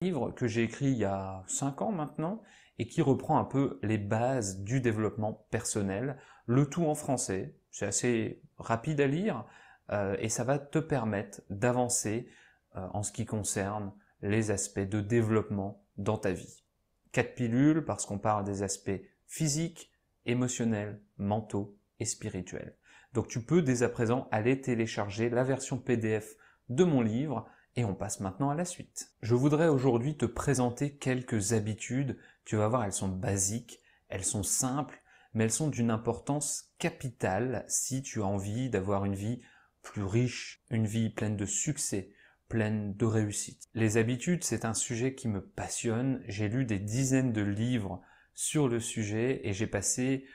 Livre que j'ai écrit il y a 5 ans maintenant et qui reprend un peu les bases du développement personnel, le tout en français. C'est assez rapide à lire et ça va te permettre d'avancer en ce qui concerne les aspects de développement dans ta vie. 4 pilules parce qu'on parle des aspects physiques, émotionnels, mentaux et spirituels. Donc tu peux dès à présent aller télécharger la version PDF de mon livre et on passe maintenant à la suite. Je voudrais aujourd'hui te présenter quelques habitudes. Tu vas voir, elles sont basiques, elles sont simples, mais elles sont d'une importance capitale si tu as envie d'avoir une vie plus riche, une vie pleine de succès, pleine de réussite. Les habitudes, c'est un sujet qui me passionne. J'ai lu des dizaines de livres sur le sujet et j'ai passé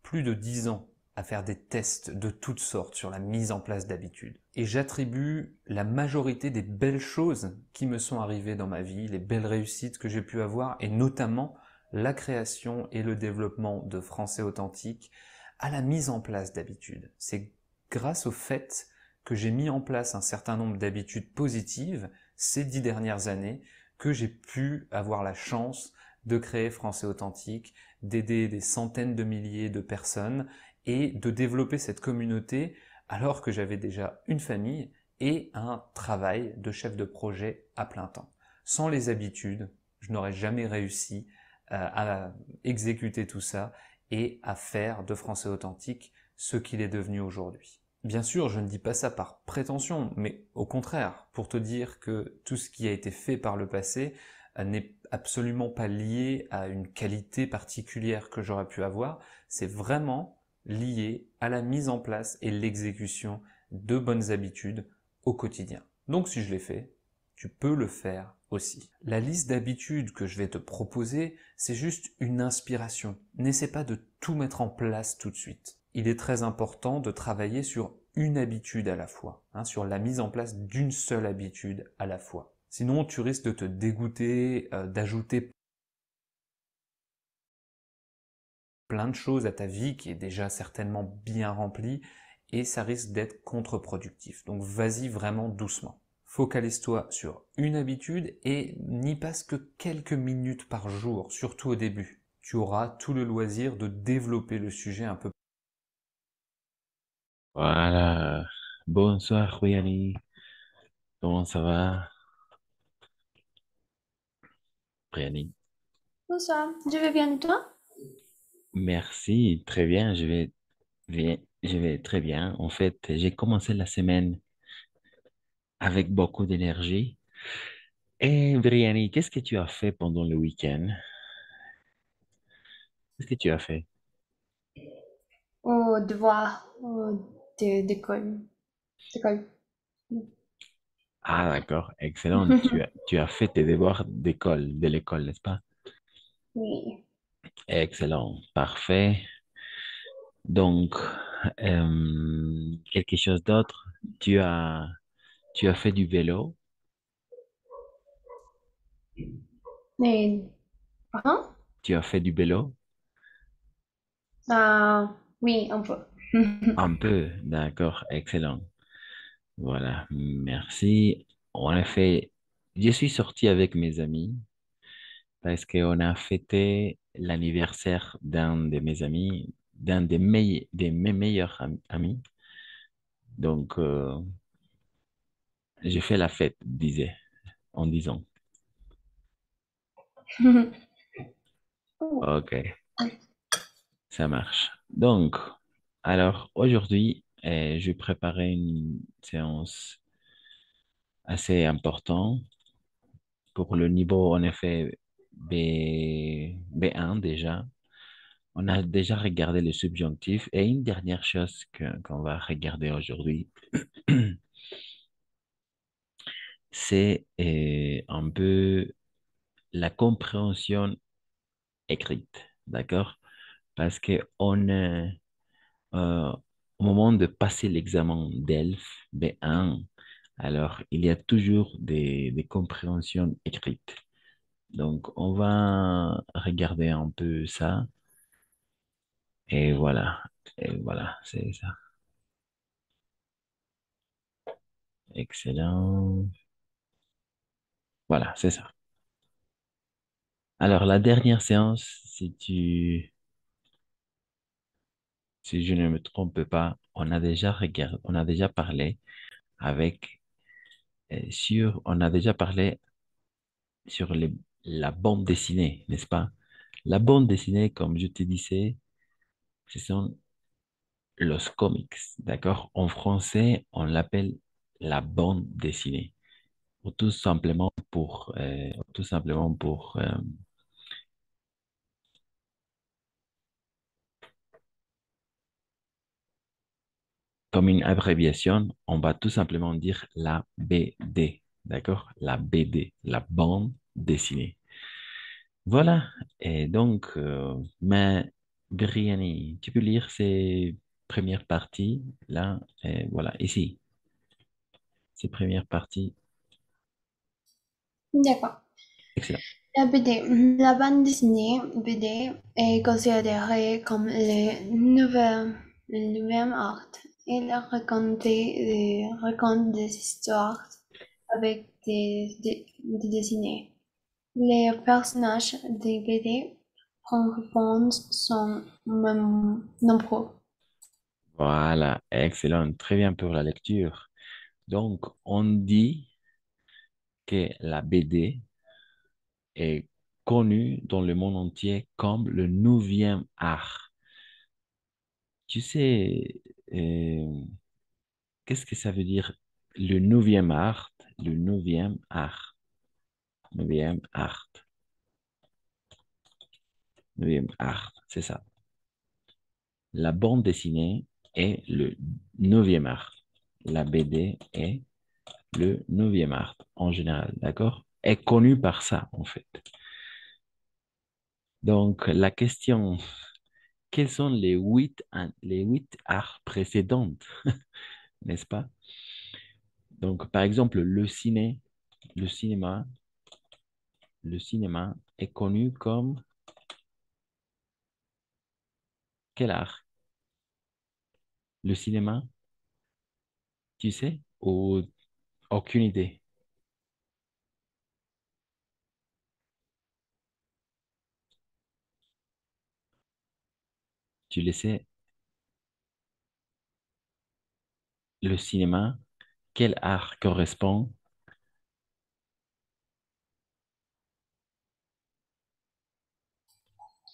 plus de 10 ans à faire des tests de toutes sortes sur la mise en place d'habitudes. Et j'attribue la majorité des belles choses qui me sont arrivées dans ma vie, les belles réussites que j'ai pu avoir, et notamment la création et le développement de Français Authentique, à la mise en place d'habitudes. C'est grâce au fait que j'ai mis en place un certain nombre d'habitudes positives ces 10 dernières années que j'ai pu avoir la chance de créer Français Authentique, d'aider des centaines de milliers de personnes et de développer cette communauté alors que j'avais déjà une famille et un travail de chef de projet à plein temps. Sans les habitudes, je n'aurais jamais réussi à exécuter tout ça et à faire de Français Authentique ce qu'il est devenu aujourd'hui. Bien sûr, je ne dis pas ça par prétention, mais au contraire, pour te dire que tout ce qui a été fait par le passé n'est absolument pas lié à une qualité particulière que j'aurais pu avoir, c'est vraiment lié à la mise en place et l'exécution de bonnes habitudes au quotidien. Donc si je l'ai fait, tu peux le faire aussi. La liste d'habitudes que je vais te proposer, c'est juste une inspiration. N'essaie pas de tout mettre en place tout de suite. Il est très important de travailler sur une habitude à la fois, sur la mise en place d'une seule habitude à la fois. Sinon, tu risques de te dégoûter, d'ajouter plein de choses à ta vie qui est déjà certainement bien remplie et ça risque d'être contre-productif. Donc vas-y vraiment doucement. Focalise-toi sur une habitude et n'y passe que quelques minutes par jour, surtout au début. Tu auras tout le loisir de développer le sujet un peu. Voilà. Bonsoir, Briani. Comment ça va, Briani? Bonsoir, je vais bien et toi? Merci, très bien. Je vais très bien. En fait, j'ai commencé la semaine avec beaucoup d'énergie. Et Briani, qu'est-ce que tu as fait pendant le week-end? Qu'est-ce que tu as fait? Au devoir d'école. D'école. Ah, d'accord, excellent. Tu as fait tes devoirs d'école, de l'école, n'est-ce pas? Oui. Excellent, parfait. Donc, quelque chose d'autre? Tu as fait du vélo? Mais, hein? Tu as fait du vélo? Oui, un peu. Un peu, d'accord, excellent. Voilà, merci. En effet, je suis sorti avec mes amis parce qu'on a fêté l'anniversaire d'un de mes amis, de mes meilleurs amis. Donc, j'ai fait la fête, en disant. Oh. Ok, ça marche. Donc, alors aujourd'hui, je préparais une séance assez importante pour le niveau, en effet, B1 déjà. On a déjà regardé le subjonctif et une dernière chose qu'on va regarder aujourd'hui, c'est un peu la compréhension écrite, d'accord? Parce que euh, au moment de passer l'examen d'ELF B1, alors il y a toujours des compréhensions écrites. Donc, on va regarder un peu ça. Et voilà. Et voilà, c'est ça. Excellent. Voilà, c'est ça. Alors, la dernière séance, si je ne me trompe pas, on a déjà parlé avec, on a déjà parlé sur la bande dessinée, n'est-ce pas? La bande dessinée, comme je te disais, ce sont los comics, d'accord? En français, on l'appelle la bande dessinée, ou tout simplement comme une abréviation, on va tout simplement dire la BD, d'accord? La BD, la bande dessinée. Voilà. Et donc, mais Briani, tu peux lire ces premières parties là, et voilà, ici, ces premières parties. D'accord. Excellent. La BD, la bande dessinée BD est considérée comme le nouvel art. Elle raconte des histoires avec des dessinés. Les personnages des BD francophones sont nombreux. Voilà, excellent. Très bien pour la lecture. Donc, on dit que la BD est connue dans le monde entier comme le neuvième art. Tu sais, euh, qu'est-ce que ça veut dire le neuvième art? Le neuvième art. Neuvième art. Neuvième art, c'est ça. La bande dessinée est le neuvième art. La BD est le neuvième art en général, d'accord? Est connu par ça, en fait. Donc, la question, quels sont les huit arts précédentes, n'est-ce pas? Donc, par exemple, le cinéma, le cinéma est connu comme quel art? Le cinéma, tu sais, ou aucune idée? Tu le sais, le cinéma, quel art correspond?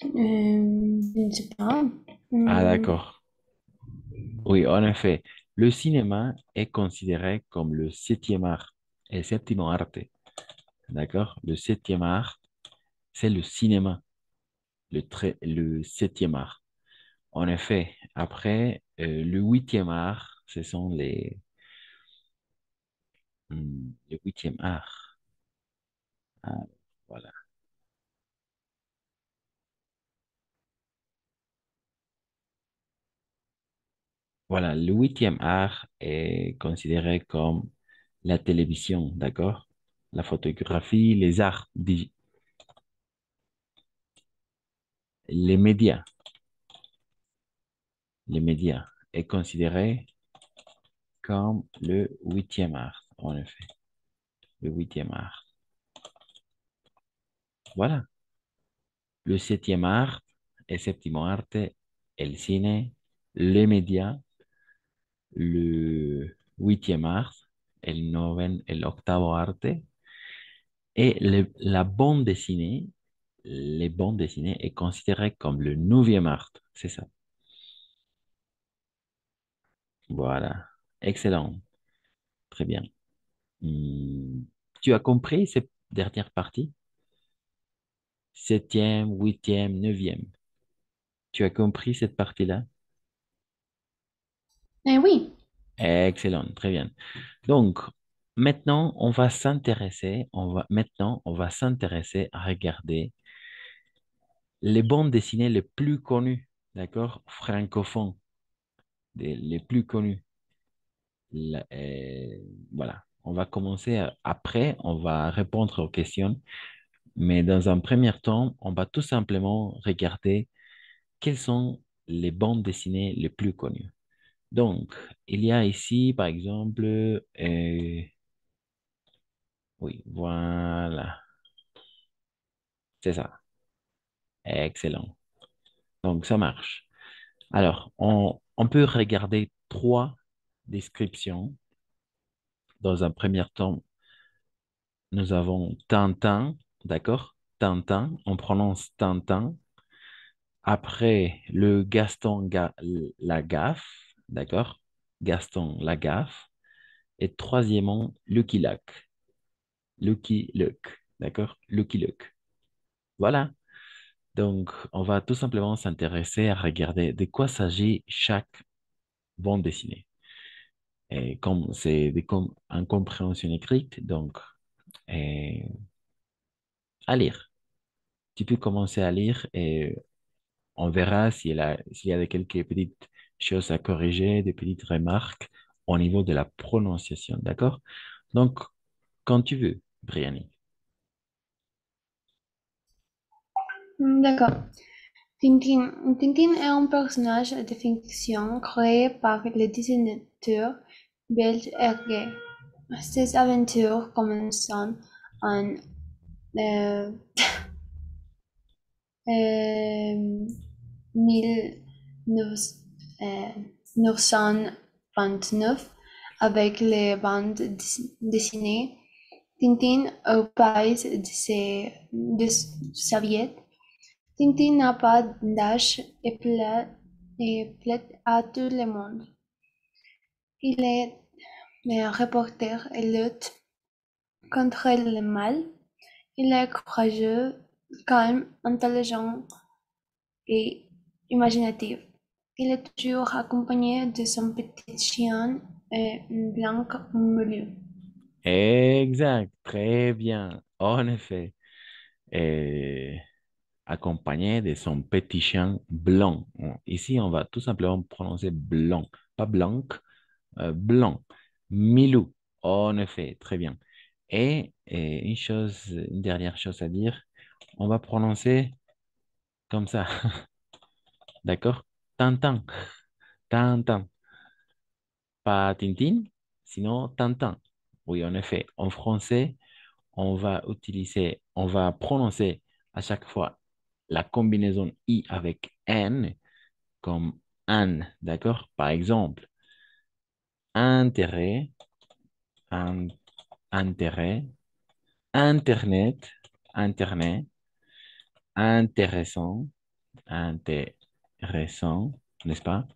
Je ne sais pas. Ah, Hmm, d'accord. Oui, en effet, le cinéma est considéré comme le septième art, el séptimo arte, d'accord? Le septième art, c'est le cinéma, le septième art. En effet, après, le huitième art, ce sont le huitième art. Ah, voilà. Voilà, le huitième art est considéré comme la télévision, d'accord? La photographie, les médias, les médias est considéré comme le huitième art, en effet, le huitième art. Voilà, le septième art, el séptimo arte, el cine, les médias, le huitième art, el octavo arte, et la bande dessinée, les bandes dessinées est considérée comme le neuvième art, c'est ça. Voilà, excellent, très bien. Hmm, Tu as compris cette dernière partie? Septième, huitième, neuvième. Tu as compris cette partie-là? oui. Excellent, très bien. Donc, maintenant, on va s'intéresser à regarder les bandes dessinées les plus connues, d'accord? Francophones, les plus connues. Voilà. On va commencer après, on va répondre aux questions, mais dans un premier temps, on va tout simplement regarder quelles sont les bandes dessinées les plus connues. Donc, il y a ici, par exemple, oui, voilà. C'est ça. Excellent. Donc, ça marche. Alors, on peut regarder trois descriptions. Dans un premier temps, nous avons Tintin, d'accord? Tintin, on prononce Tintin. Après, le Lagaffe, d'accord? Gaston Lagaffe. Et troisièmement, Lucky Luck. Lucky Luck, d'accord? Lucky Luck. Voilà. Donc, on va tout simplement s'intéresser à regarder de quoi s'agit chaque bande dessinée. Et comme c'est en compréhension écrite, donc, et à lire. Tu peux commencer à lire et on verra s'il y a quelques petites choses à corriger, des petites remarques au niveau de la prononciation, d'accord? Donc, quand tu veux, Briani. D'accord. Tintin. Tintin est un personnage de fiction créé par le dessinateur belge Hergé. Ses aventures commencent en euh, 1929 avec les bandes dessinées Tintin au pays de Soviet. Tintin n'a pas d'âge et plaît à tout le monde. Il est reporter et lutte contre le mal. Il est courageux, calme, intelligent et imaginatif. Il est toujours accompagné de son petit chien blanc Mulu. Exact, très bien. En effet. Et accompagné de son petit chien blanc. Ici, on va tout simplement prononcer blanc, pas blanc, blanc. Milou. En effet, très bien. Et une dernière chose à dire, on va prononcer comme ça, d'accord? Tintin, Tintin. Pas Tintin, sinon Tintin. Oui, en effet, en français, on va prononcer à chaque fois la combinaison I avec N comme Anne, d'accord? Par exemple, intérêt, in- intérêt, Internet, Internet, intéressant, intéressant, n'est-ce pas?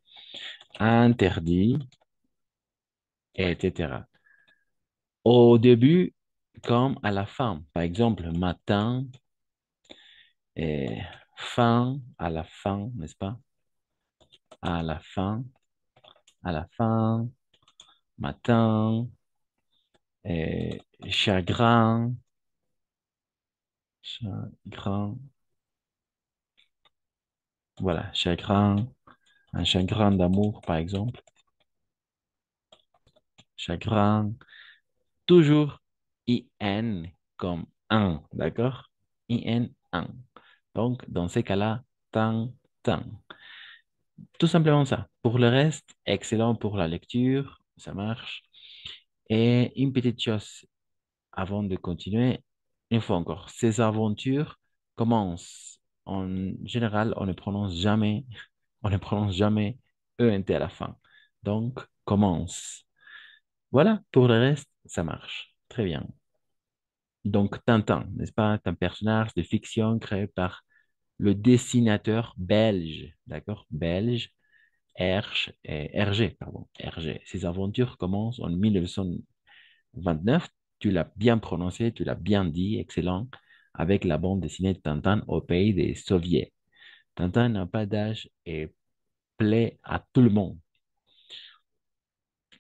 Interdit, etc. Au début comme à la fin. Par exemple, matin et fin à la fin, n'est-ce pas? À la fin, à la fin, matin, et chagrin, chagrin, voilà, chagrin, un chagrin d'amour, par exemple, chagrin, toujours IN comme un, d'accord? IN, un. Donc, dans ces cas-là, tin, tin. Tout simplement ça. Pour le reste, excellent pour la lecture, ça marche. Et une petite chose avant de continuer, une fois encore, ces aventures commencent. En général, on ne prononce jamais ENT à la fin. Donc, commence. Voilà, pour le reste, ça marche. Très bien. Donc, Tintin, n'est-ce pas? C'est un personnage de fiction créé par le dessinateur belge, d'accord? Belge, Hergé, pardon, Hergé. Ses aventures commencent en 1929. Tu l'as bien prononcé, tu l'as bien dit, excellent, avec la bande dessinée de Tintin au pays des Soviets. Tintin n'a pas d'âge et plaît à tout le monde.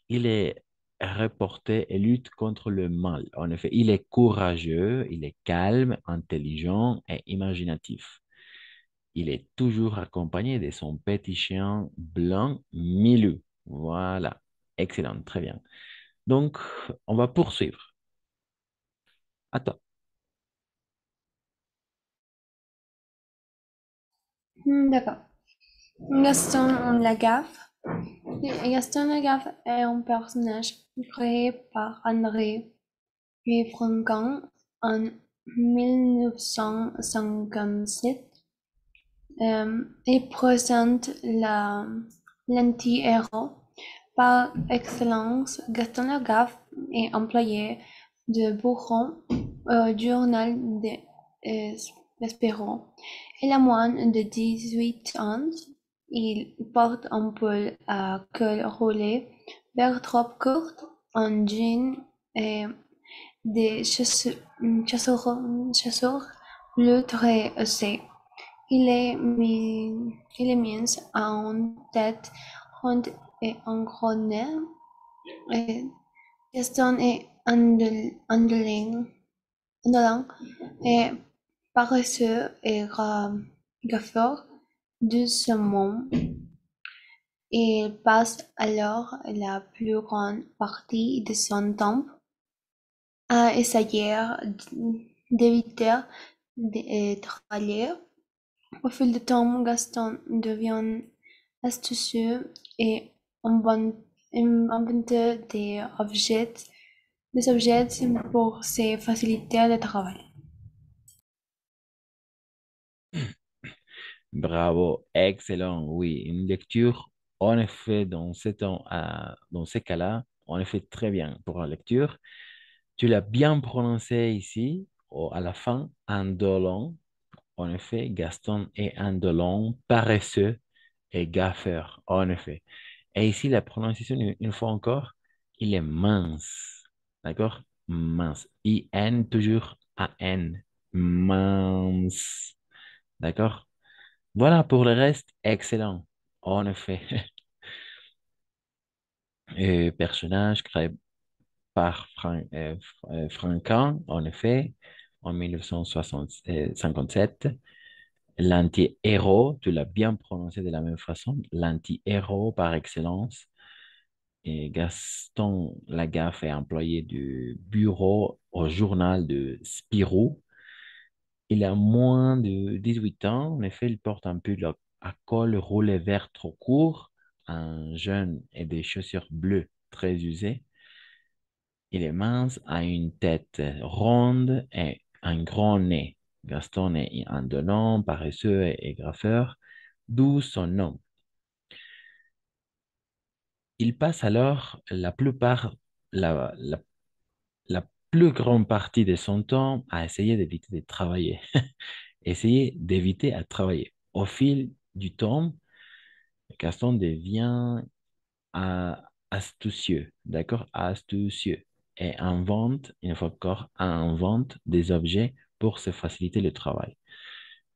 Il est reporté et lutte contre le mal. En effet, il est courageux, il est calme, intelligent et imaginatif. Il est toujours accompagné de son petit chien blanc Milou. Voilà. Excellent, très bien. Donc, on va poursuivre. Attends. D'accord. Gaston Lagaffe. Gaston Lagaffe est un personnage créé par André Franquin en 1957. Il présente l'anti-héros par excellence. Gaston Lagaffe est employé de bureau au journal d'Espérance. Il a moins de 18 ans. Il porte un pull à col roulé, vert trop court, un jean et des chaussures bleues très haussées. Il est mis à une tête ronde et un gros nez. Et Gaston est indolent et paresseux et gaffeur de ce monde. Il passe alors la plus grande partie de son temps à essayer d'éviter de travailler. Au fil du temps, Gaston devient astucieux et invente des objets pour se faciliter le travail. Bravo, excellent. Oui, une lecture, en effet, dans ces cas-là, en effet, très bien pour la lecture. Tu l'as bien prononcé ici, à la fin, indolent. En effet, Gaston est indolent, paresseux et gaffeur. En effet. Et ici, la prononciation, une fois encore, il est mince. D'accord? Mince. I-N, toujours A-N. Mince. D'accord? Voilà, pour le reste, excellent. En effet. Personnage créé par Franquin, en effet, en 1957. L'anti-héros, tu l'as bien prononcé de la même façon, l'anti-héros par excellence. Et Gaston Lagaffe est employé du bureau au journal de Spirou. Il a moins de 18 ans. En effet, il porte un pull à col roulé vert trop court, un jeune et des chaussures bleues très usées. Il est mince, a une tête ronde et un grand nez. Gaston est indolent, paresseux et graffeur, d'où son nom. Il passe alors la plus grande partie de son temps à essayer d'éviter de travailler. Essayer d'éviter à travailler. Au fil du temps, Gaston devient astucieux, d'accord? Astucieux. Et invente, une fois encore, invente des objets pour se faciliter le travail.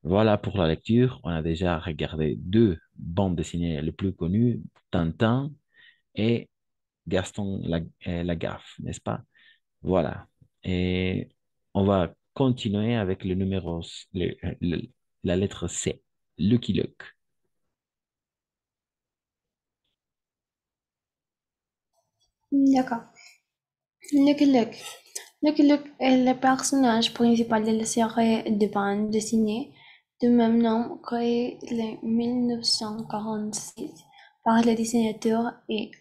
Voilà pour la lecture. On a déjà regardé deux bandes dessinées les plus connues, Tintin et Lagaffe, n'est-ce pas? Voilà. Et on va continuer avec le numéro, la lettre C, Lucky Luke. D'accord. Lucky Luke. Lucky Luke est le personnage principal de la série de bande dessinée du même nom créée en 1946 par le dessinateur et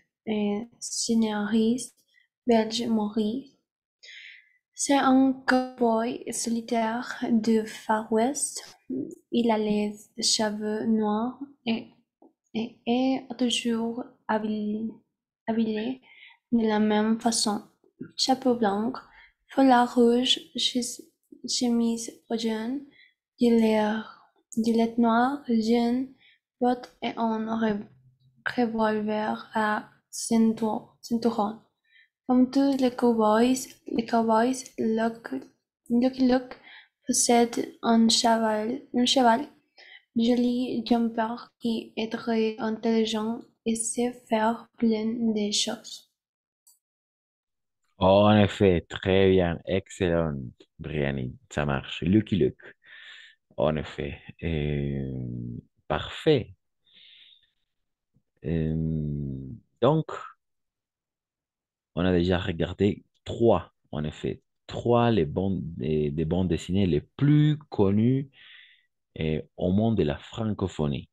scénariste belge Maurice. C'est un cow-boy solitaire du Far West. Il a les cheveux noirs et est toujours habillé de la même façon. Chapeau blanc, foulard rouge, chemise jaune, gilet noir, jeans, bottes et un revolver à ceinturon. Comme tous les cowboys, Lucky Luke possède un cheval, joli jumper qui est très intelligent et sait faire plein de choses. En effet, très bien, excellent, Briani, ça marche. Lucky Luke, en effet. Parfait. Donc, on a déjà regardé trois, en effet, trois des bandes dessinées les plus connues au monde de la francophonie.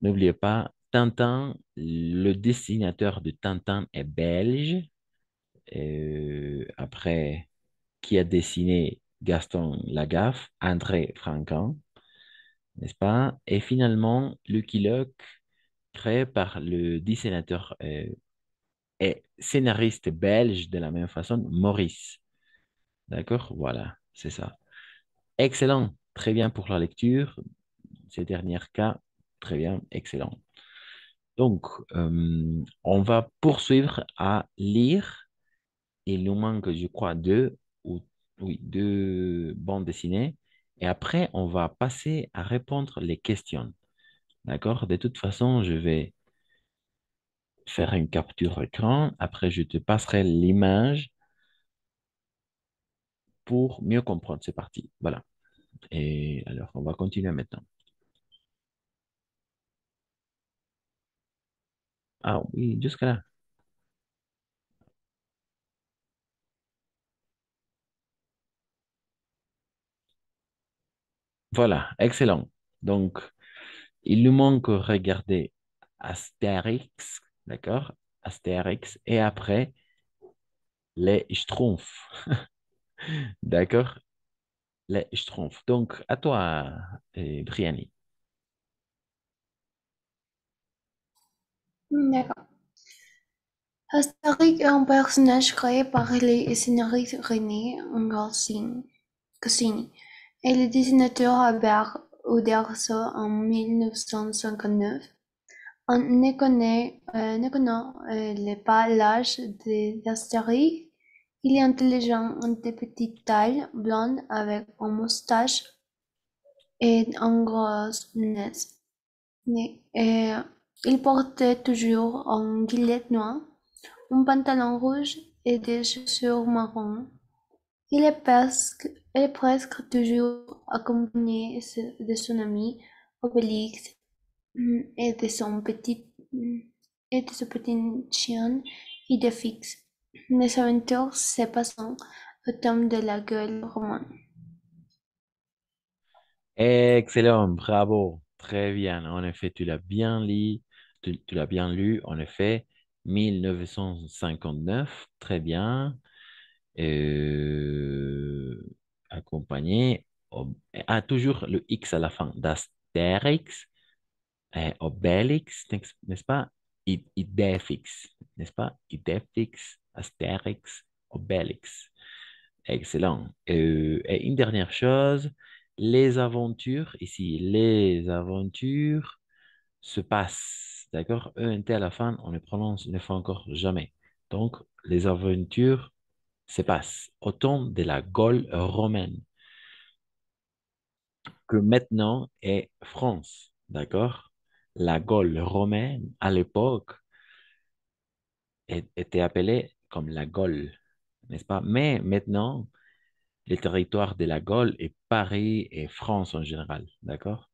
N'oubliez pas, Tintin, le dessinateur de Tintin est belge. Après, qui a dessiné Gaston Lagaffe, André Franquin, n'est-ce pas? Et finalement, Lucky Luke, créé par le dessinateur et scénariste belge de la même façon, Maurice. D'accord? Voilà, c'est ça. Excellent. Très bien pour la lecture. Ces derniers cas, très bien, excellent. Donc, on va poursuivre à lire. Il nous manque, je crois, ou, oui, deux bandes dessinées. Et après, on va passer à répondre les questions. D'accord? De toute façon, je vais faire une capture écran. Après, je te passerai l'image pour mieux comprendre. C'est parti. Voilà. Et alors, on va continuer maintenant. Ah oui, jusqu'à là. Voilà, excellent. Donc, il nous manque regarder Astérix, d'accord? Astérix, et après, les Schtroumpfs, d'accord? Les Schtroumpfs. Donc, à toi, Briani. D'accord. Astérix est un personnage créé par les scénaristes René Goscinny et le dessinateur Albert Uderzo en 1959. On ne connaît pas l'âge d'Astérix. Il est intelligent, de petite taille, blond avec une moustache et un gros nez. Et il portait toujours un gilet noir, un pantalon rouge et des chaussures marron. Il est presque toujours accompagné de son ami Obélix et de son petit chien Idéfix. Les aventures se passent au temps de la gueule romane. Excellent, bravo. Très bien. En effet, tu l'as bien lu. Tu l'as bien lu. En effet, 1959. Très bien. Euh, accompagné. Toujours le X à la fin d'Astérix. Obélix, n'est-ce pas? Idéfix, n'est-ce pas? Idéfix, Astérix, Obélix. Excellent. Et une dernière chose, les aventures, ici, les aventures se passent, d'accord? ENT à la fin, on le prononce une fois encore jamais. Donc, les aventures se passent au temps de la Gaule romaine, que maintenant est France, d'accord? La Gaule romaine, à l'époque, était appelée comme la Gaule, n'est-ce pas? Mais maintenant, le territoire de la Gaule est Paris et France en général, d'accord?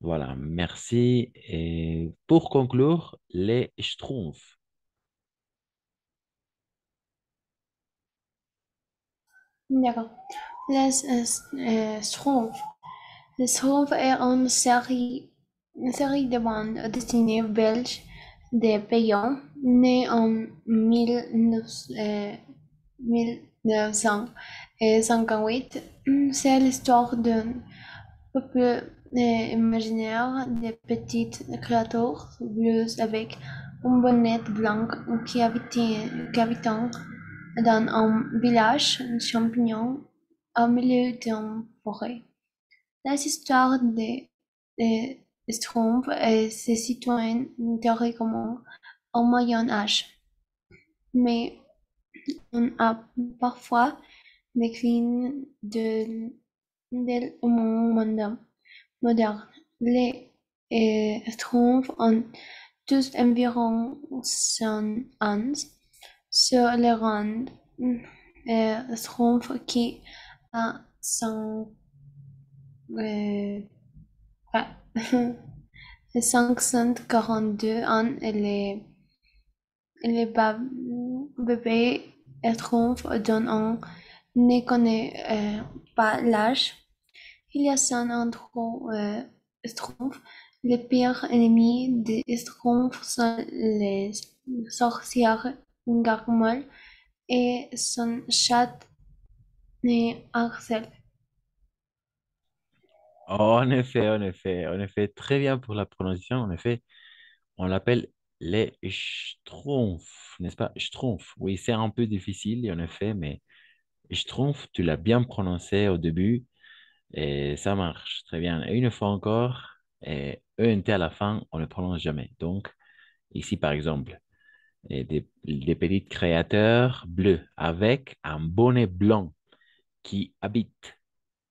Voilà, merci. Et pour conclure, les Schtroumpfs. D'accord. Les Schtroumpfs. Les Schtroumpfs est une série de bandes dessinées belges de payants nés en 1958. C'est l'histoire d'un peuple imaginaire de petites créatures bleues avec un bonnet blanc qui habitent dans un village champignon au milieu d'une forêt. Les histoires de Schtroumpfs se situent théoriquement au Moyen Âge, mais on a parfois décliné de monde moderne. Les Schtroumpfs ont tous environ 100 ans sur le rang Schtroumpf qui a 542 ans et les bébés Schtroumpf dont on ne connaît pas l'âge. Il y a 100 entre Schtroumpfs. Les pires ennemis des Schtroumpfs sont les sorcières Gargoyle et son chat Axel. en effet, très bien pour la prononciation. En effet, on l'appelle les schtroumpfs, n'est-ce pas? Schtroumpf. Oui, c'est un peu difficile, en effet, mais schtroumpf, tu l'as bien prononcé au début et ça marche très bien. Et une fois encore, et ENT à la fin, on ne prononce jamais. Donc, ici, par exemple, des petits créateurs bleus avec un bonnet blanc qui habite,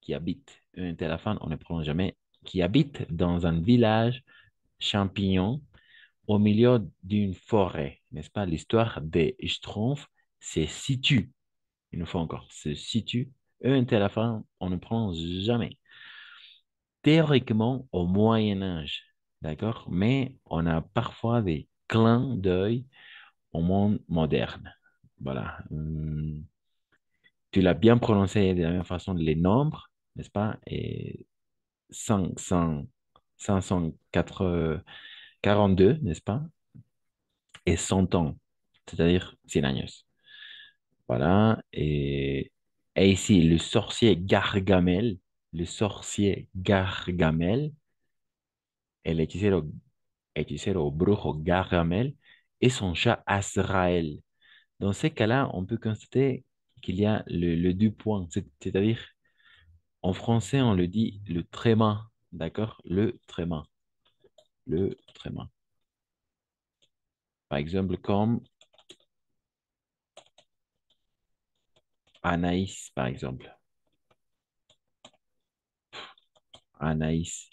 qui habite, ENT à la fin, on ne prononce jamais, qui habite dans un village champignon au milieu d'une forêt, n'est-ce pas? L'histoire des Schtroumpfs se situe, une fois encore, se situe. Un tel à la fin, on ne prononce jamais. Théoriquement, au Moyen Âge, d'accord? Mais on a parfois des clins d'œil au monde moderne. Voilà. Tu l'as bien prononcé de la même façon, les nombres, n'est-ce pas? Et 500, 542, n'est-ce pas? Et 100 ans, c'est-à-dire 100 años. Voilà. Et ici, le sorcier Gargamel, el hechicero brujo Gargamel et son chat Azrael. Dans ces cas-là, on peut constater qu'il y a le deux points, c'est-à-dire en français, on le dit le tréma, d'accord? Le tréma, le tréma. Par exemple, comme Anaïs, par exemple. Anaïs.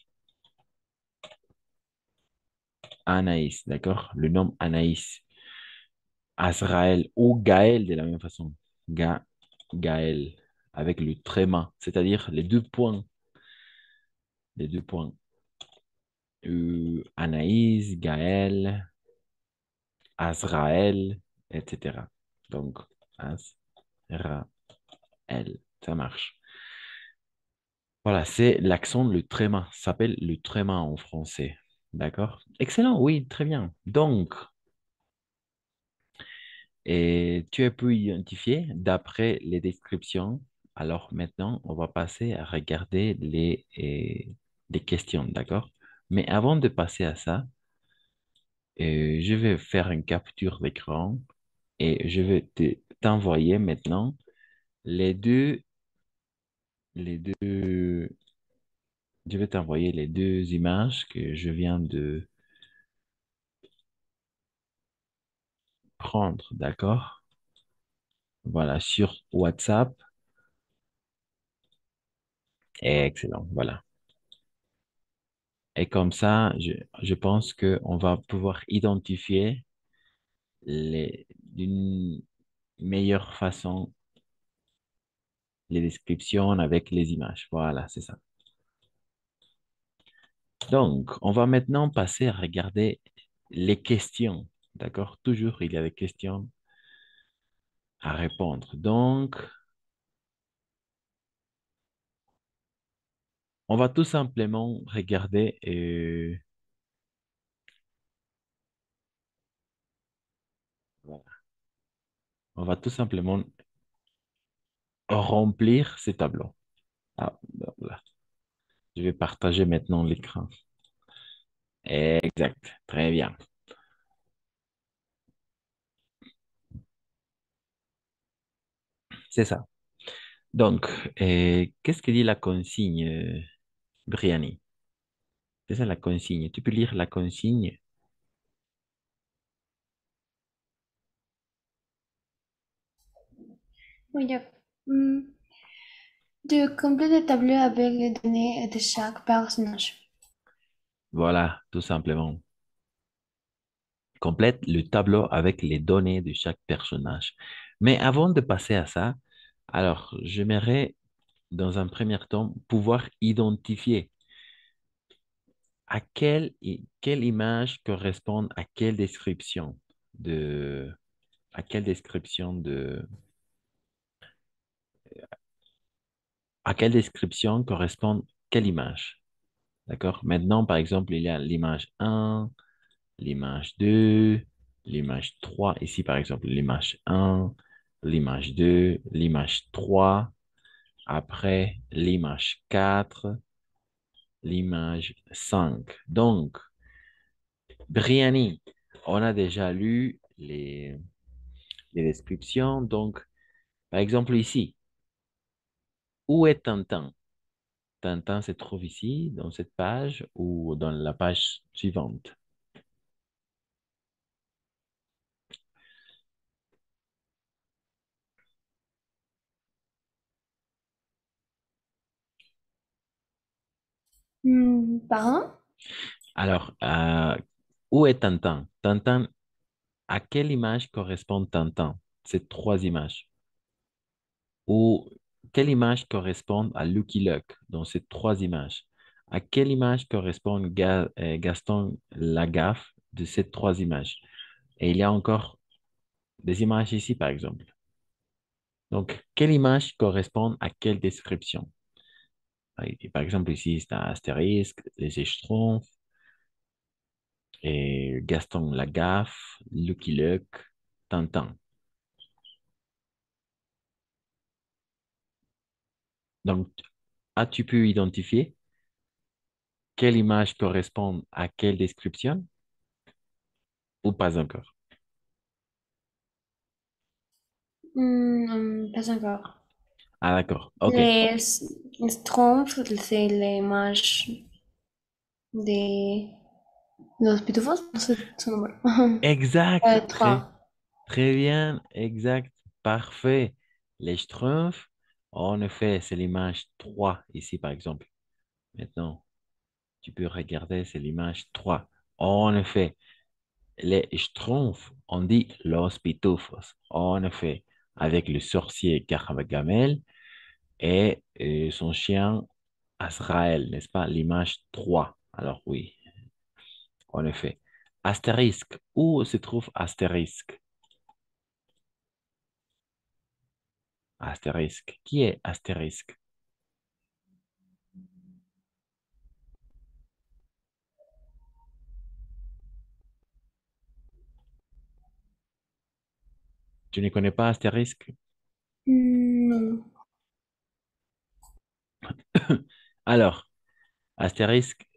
Anaïs, d'accord? Le nom Anaïs. Azrael ou Gaël de la même façon. Gaël, avec le tréma, c'est-à-dire les deux points. Les deux points. Anaïs, Gaël, Azrael, etc. Donc, Azrael, ça marche. Voilà, c'est l'accent, le tréma. Ça s'appelle le tréma en français. D'accord? Excellent, oui, très bien. Donc, et tu as pu identifier d'après les descriptions. Alors maintenant, on va passer à regarder les questions, d'accord? Mais avant de passer à ça, je vais faire une capture d'écran et je vais t'envoyer maintenant les deux, les deux, je vais t'envoyer les deux images que je viens de prendre, d'accord? Voilà, sur WhatsApp. Excellent, voilà. Et comme ça, je pense qu'on va pouvoir identifier d'une meilleure façon les descriptions avec les images. Voilà, c'est ça. Donc, on va maintenant passer à regarder les questions. D'accord? Toujours, il y a des questions à répondre. Donc, on va tout simplement regarder, voilà. On va tout simplement remplir ces tableaux. Ah, voilà. Je vais partager maintenant l'écran. Exact. Très bien. C'est ça. Donc, qu'est-ce que dit la consigne, Briani? C'est ça la consigne. Tu peux lire la consigne? Oui, de compléter le tableau avec les données de chaque personnage. Voilà, tout simplement. Complète le tableau avec les données de chaque personnage. Mais avant de passer à ça, alors, j'aimerais, dans un premier temps, pouvoir identifier quelle image correspond de, à quelle description à quelle description correspond quelle image. D'accord? Maintenant, par exemple, il y a l'image 1, l'image 2, l'image 3. Ici, par exemple, l'image 1, l'image 2, l'image 3. Après, l'image 4. l'image 5. Donc, Briani, on a déjà lu les descriptions. Donc, par exemple, ici, où est Tintin? Tintin se trouve ici, dans cette page, ou dans la page suivante. Pardon? Alors, où est Tintin? Tintin, à quelle image correspond Tintin? Ces trois images. Ou quelle image correspond à Lucky Luke dans ces trois images? À quelle image correspond Gaston Lagaffe de ces trois images? Et il y a encore des images ici, par exemple. Donc, quelle image correspond à quelle description? Par exemple, ici, c'est un astérisque, les Schtroumpfs, et Gaston Lagaffe, Lucky Luke, Tintin. Donc, as-tu pu identifier quelle image correspond à quelle description ou pas encore? Pas encore. Ah, d'accord. OK. Les Schtroumpfs, c'est l'image de los pitufos, no sé su nombre. Exact. Très, Trois. très bien. Exact. Parfait. Les Schtroumpfs, en effet, c'est l'image 3 ici, par exemple. Maintenant, tu peux regarder, c'est l'image 3. En effet, les Schtroumpfs, on dit los pitufos. En effet, avec le sorcier Gargamel et son chien Azrael, n'est-ce pas? L'image 3. Alors oui, en effet. Astérisque. Où se trouve astérisque? Astérisque. Qui est astérisque? Tu ne connais pas astérisque? Non. Alors, astérisque,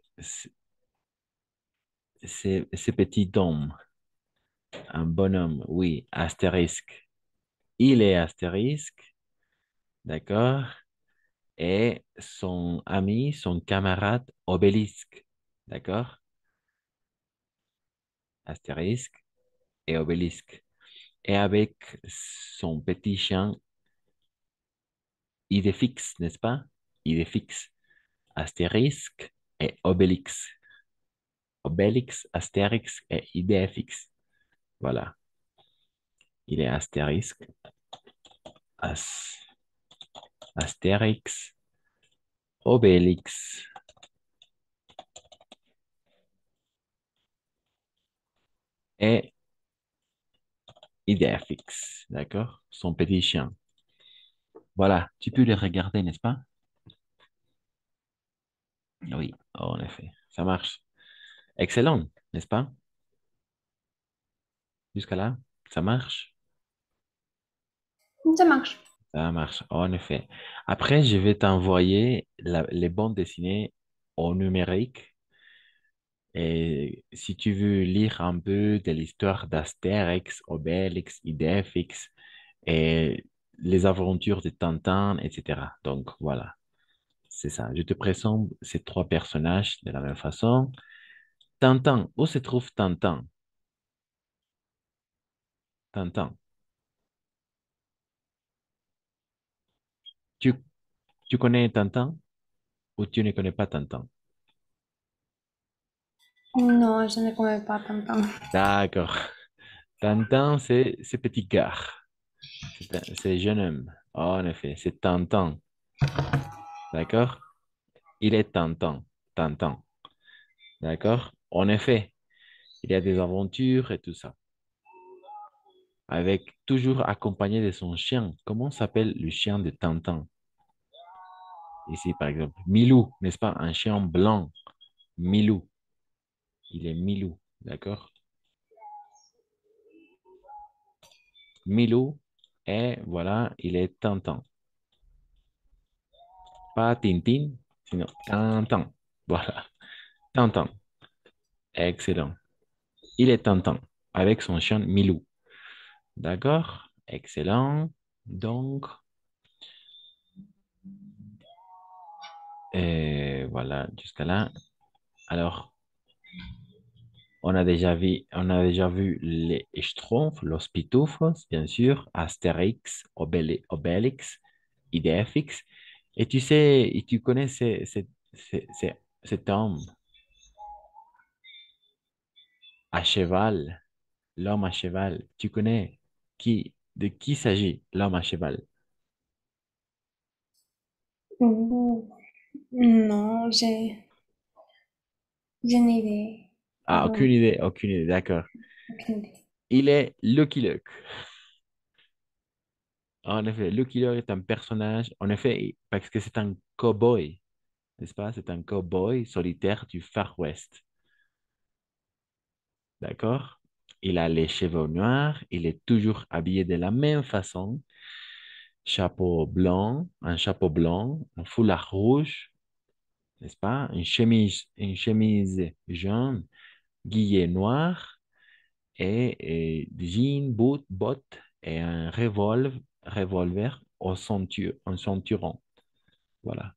c'est ce petit homme, un bonhomme, oui, astérisque. Il est astérisque, d'accord? Et son ami, son camarade obélisque, d'accord? Astérisque et obélisque. Et avec son petit chien idée fixe, n'est-ce pas? Idée fixe. Astérisque et Obélix. Obélix, Astérix et idée fixe. Voilà. Il est astérisque, As- Astérix, Obélix et idée fixe. D'accord? Son petit chien. Voilà. Tu peux les regarder, n'est-ce pas? Oui, en effet. Ça marche. Excellent, n'est-ce pas? Jusqu'à là, ça marche. Ça marche. Ça marche, en effet. Après, je vais t'envoyer les bandes dessinées au numérique. Et si tu veux lire un peu de l'histoire d'Astérix, Obélix, Idéfix et les aventures de Tintin, etc. Donc voilà, c'est ça. Je te présente ces trois personnages de la même façon. Tintin, où se trouve Tintin? Tintin. Tu, tu connais Tintin ou tu ne connais pas Tintin? Non, je ne connais pas Tintin. D'accord. Tintin, c'est ce petit gars. C'est jeune homme. En effet, c'est Tintin. D'accord? Il est Tintin. Tintin. D'accord? En effet, il y a des aventures et tout ça. Avec toujours accompagné de son chien. Comment s'appelle le chien de Tintin? Ici, par exemple, Milou, n'est-ce pas? Un chien blanc. Milou. Il est Milou. D'accord? Milou. Et voilà, il est Tintin. Pas Tintin, sinon Tintin. Voilà. Tintin. Excellent. Il est Tintin avec son chien Milou. D'accord? Excellent. Donc, voilà, jusqu'à là. Alors, on a déjà vu les Schtroumpfs, los Pitufos, bien sûr, Astérix, Obélix, Idéfix. Et tu sais, et tu connais cet homme à cheval, l'homme à cheval. Tu connais de qui s'agit l'homme à cheval? Ouh, non, j'ai une idée. Ah, Non, aucune idée, d'accord. aucune idée. Il est Lucky Luke. En effet, Lucky Luke est un personnage, en effet, parce que c'est un cowboy, n'est-ce pas? C'est un cowboy solitaire du Far West. D'accord? Il a les cheveux noirs, il est toujours habillé de la même façon, un chapeau blanc, un foulard rouge, n'est-ce pas? Une chemise jaune, guillet noir et jean, bottes et un revolver en ceinturon. Voilà.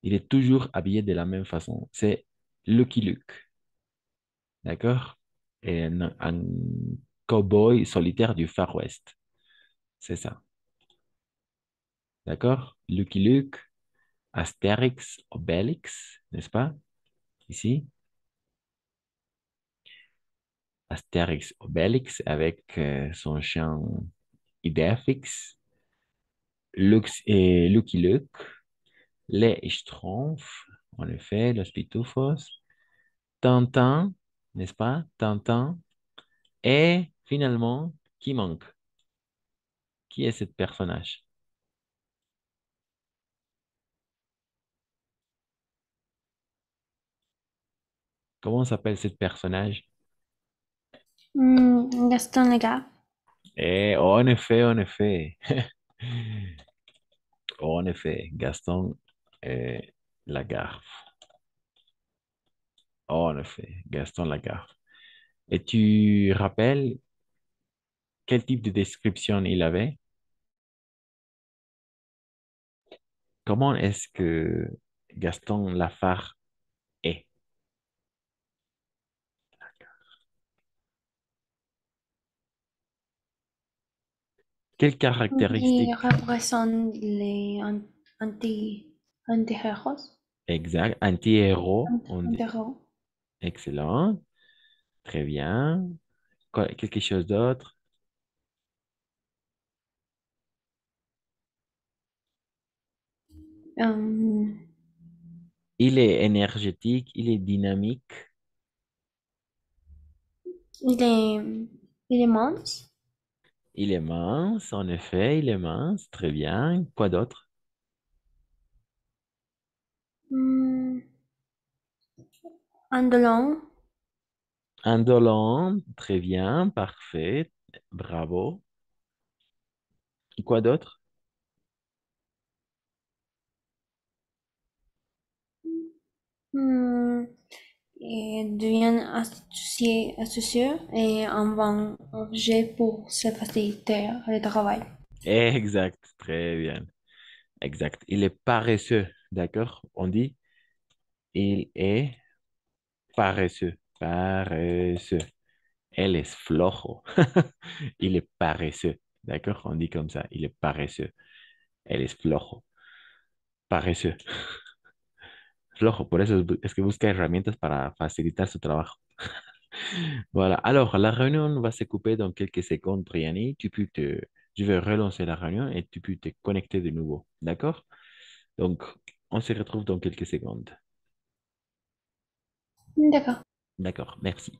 Il est toujours habillé de la même façon. C'est Lucky Luke. D'accord? Et un cowboy solitaire du Far West. C'est ça. D'accord? Lucky Luke, Astérix, Obélix, n'est-ce pas? Ici, Astérix, Obélix avec son chien Idéfix, Lux et Lucky Luke, les Schtroumpfs, en effet, los Pitufos, Tintin, n'est-ce pas? Tintin. Et finalement, qui manque? Qui est ce personnage? Comment s'appelle ce personnage? Gaston Lagaffe. Et en effet, en effet, Gaston Lagarde. En effet, Gaston Lagarde. Et tu rappelles quel type de description il avait? Comment est-ce que Gaston Lafare est? Quelles Il caractéristiques représente les anti-héros. exactes? Anti-héros, on dit. Anti-héros. Excellent. Très bien. Quelque chose d'autre? Euh, Il est énergétique, il est dynamique, il est, il est mince. il est mince, en effet, il est mince. Très bien. Quoi d'autre? Hmm, indolent. Indolent, très bien, parfait, bravo. Quoi d'autre? Hmm, et devient associé et un bon objet pour se faciliter le travail. Exact, très bien, exact. Il est paresseux, d'accord? On dit, il est paresseux. Él es flojo. Il est paresseux, d'accord? On dit comme ça, il est paresseux. Él es flojo, paresseux. Flojo, por eso es que busca herramientas para facilitar su trabajo. Voilà. Alors, la réunion va se couper dans quelques secondes, Briani. Je vais relancer la réunion et tu peux te connecter de nouveau. D'accord? Donc, on se retrouve dans quelques secondes. D'accord. D'accord. Merci.